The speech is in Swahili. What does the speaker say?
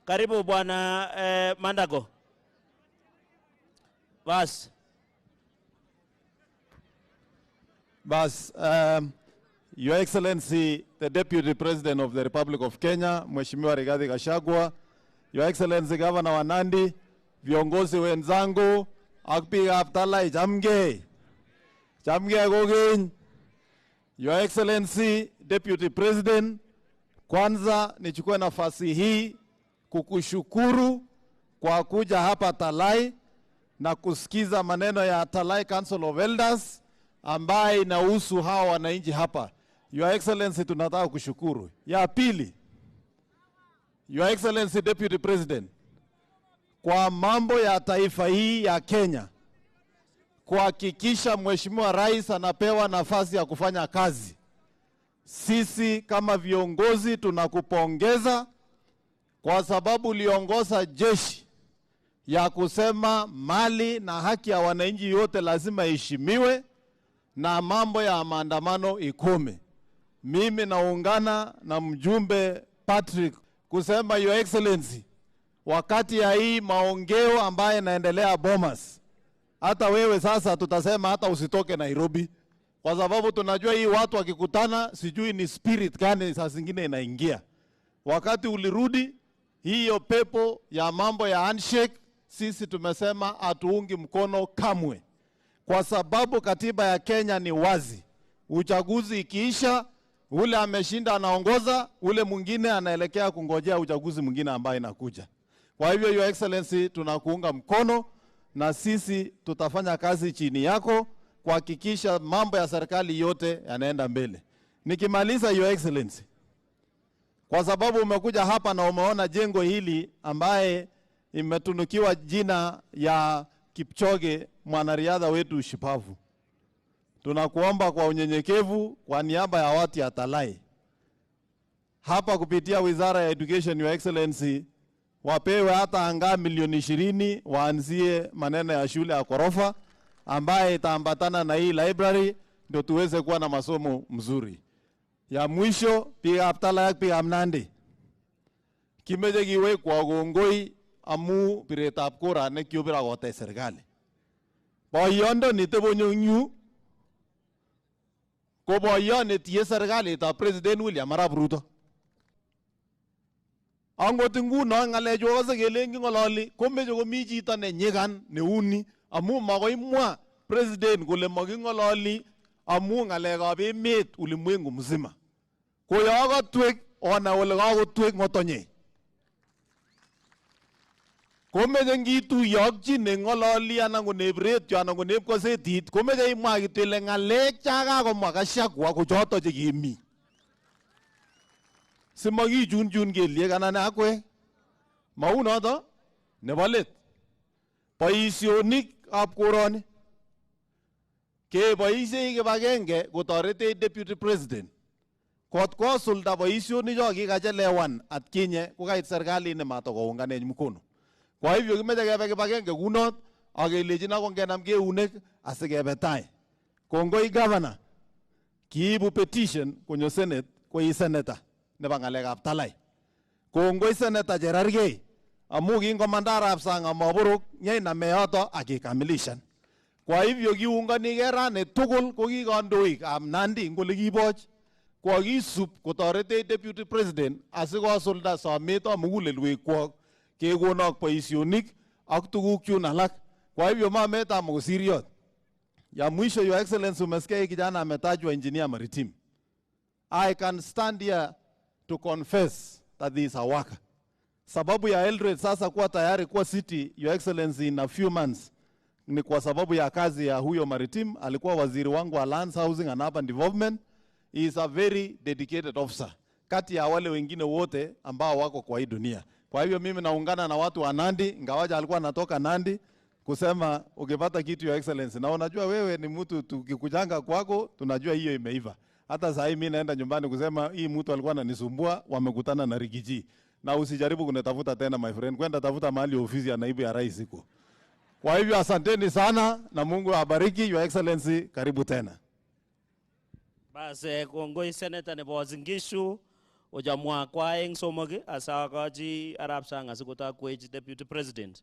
Karibu bwana Mandago. Bas. Your Excellency, the Deputy President of the Republic of Kenya, Mheshimiwa Rigathi Gachagua, Your Excellency Governor wa Nandi, viongozi wenzangu, akpiga Abdallah Jamge Gogin, Your Excellency, Deputy President, kwanza nichukue nafasi hii kukushukuru kwa kuja hapa Talai na kusikiza maneno ya Talai Council of Elders ambaye inahusu hawa wananchi hapa. Your Excellency, tunataka kushukuru. Ya pili, Your Excellency Deputy President, kwa mambo ya taifa hii ya Kenya, kuhakikisha Mheshimiwa Rais anapewa nafasi ya kufanya kazi. Sisi kama viongozi tunakupongeza kwa sababu uliongoza jeshi ya kusema mali na haki ya wananchi yote lazima iheshimiwe na mambo ya maandamano ikome. Mimi naungana na mjumbe Patrick kusema Your Excellency, wakati ya hii maongeo ambaye naendelea Bomas, hata wewe sasa tutasema hata usitoke Nairobi, kwa sababu tunajua hii watu wakikutana sijui ni spirit gani saa zingine inaingia. Wakati ulirudi hiyo pepo ya mambo ya handshake, sisi tumesema hatuungi mkono kamwe, kwa sababu katiba ya Kenya ni wazi. Uchaguzi ikiisha, ule ameshinda anaongoza, ule mwingine anaelekea kungojea uchaguzi mwingine ambaye inakuja. Kwa hivyo Your Excellency, tunakuunga mkono na sisi tutafanya kazi chini yako kuhakikisha mambo ya serikali yote yanaenda mbele. Nikimaliza Your Excellency, kwa sababu umekuja hapa na umeona jengo hili ambaye imetunukiwa jina ya Kipchoge, mwanariadha wetu shupavu. Tunakuomba kwa unyenyekevu kwa niaba ya watu ya Talai hapa kupitia Wizara ya Education, Your Excellency, wapewe hata anga milioni 20 waanzie maneno ya shule ya korofa ambaye itaambatana na hii library ndio tuweze kuwa na masomo mzuri. Ya mwisho, piga Abdallah piga Amnandi. Kimeje giwe kwa gongoi amu piretab kura ne kiobira gote serikali. Boyondo nitebonyo nyu ko boyone tie serikali ta President William Arap Ruto. Angot nguno ngalecho kose kelengi ngololi komeche komi chito ne nyigan neuni amu makoi mwa President kole makingololi amu ngalekab emet ulimwengu mzima. Koyo kotwek ona ole kakotwek ngotonye. Komeche ngituyokchi nengololi anan konebretyo anan koneb kosetit, komeche imwa kitile ngalek chakakomwa Gachagua ko choto chekimi. Simakichunchun kelyek anan akwe. Mau noto nebo let. Boisionik ab koroni keboisie kibagenge kotorete Deputy President. Kot kosulda boisionik cho kikachelewan atkinye kokait serikali ne matokounganech mkono. Kwa hivyo kimeche kebe kibagenge kunot akelejin akongenam keunek asikebe tai. Kongoi Governor, kiibu petition konyo Senate koi Senator nebo ngalekab Talai. Kongoi Senator Cherargei amu kingomanda arap sang amaborok nyeina yoto akikamilishan. Kwa hivyo kiunganige rani tugul ko ki kandoik ab Nandi ngole kiboch kwa kisub kotorete Deputy President asikosulda someto mugulelwekwok kekonok boisionik ak tuguk chun alak. Kwa hivyo mameta mkosiriot. Ya mwisho, Your Excellency, umesikia kijana ametajwa engineer maritime. I can stand here to confess that he is a worker. Sababu ya Eldoret sasa kuwa tayari kuwa city, Your Excellency, in a few months ni kwa sababu ya kazi ya huyo maritime. Alikuwa waziri wangu wa Lands, Housing and Urban Development. He is a very dedicated officer, kati ya wale wengine wote ambao wako kwa hii dunia. Kwa hivyo mimi naungana na watu wa Nandi, ingawaja alikuwa anatoka Nandi, kusema ukipata kitu Your Excellency, na unajua wewe ni mtu tukikujanga kwako tunajua hiyo imeiva. Hata sasa mimi naenda nyumbani kusema hii mtu alikuwa ananisumbua, wamekutana na Rigiji. Na usijaribu kunitafuta tena my friend, kwenda tafuta mahali ofisi ya naibu ya rais iko. Kwa hivyo asanteni sana na Mungu awabariki. Your Excellency, karibu tena. Basi kongoi Senator nebo Uasin Gishu, Ojamwa kwa eng somok asakachi Arap Sang asikotakwech Deputy President.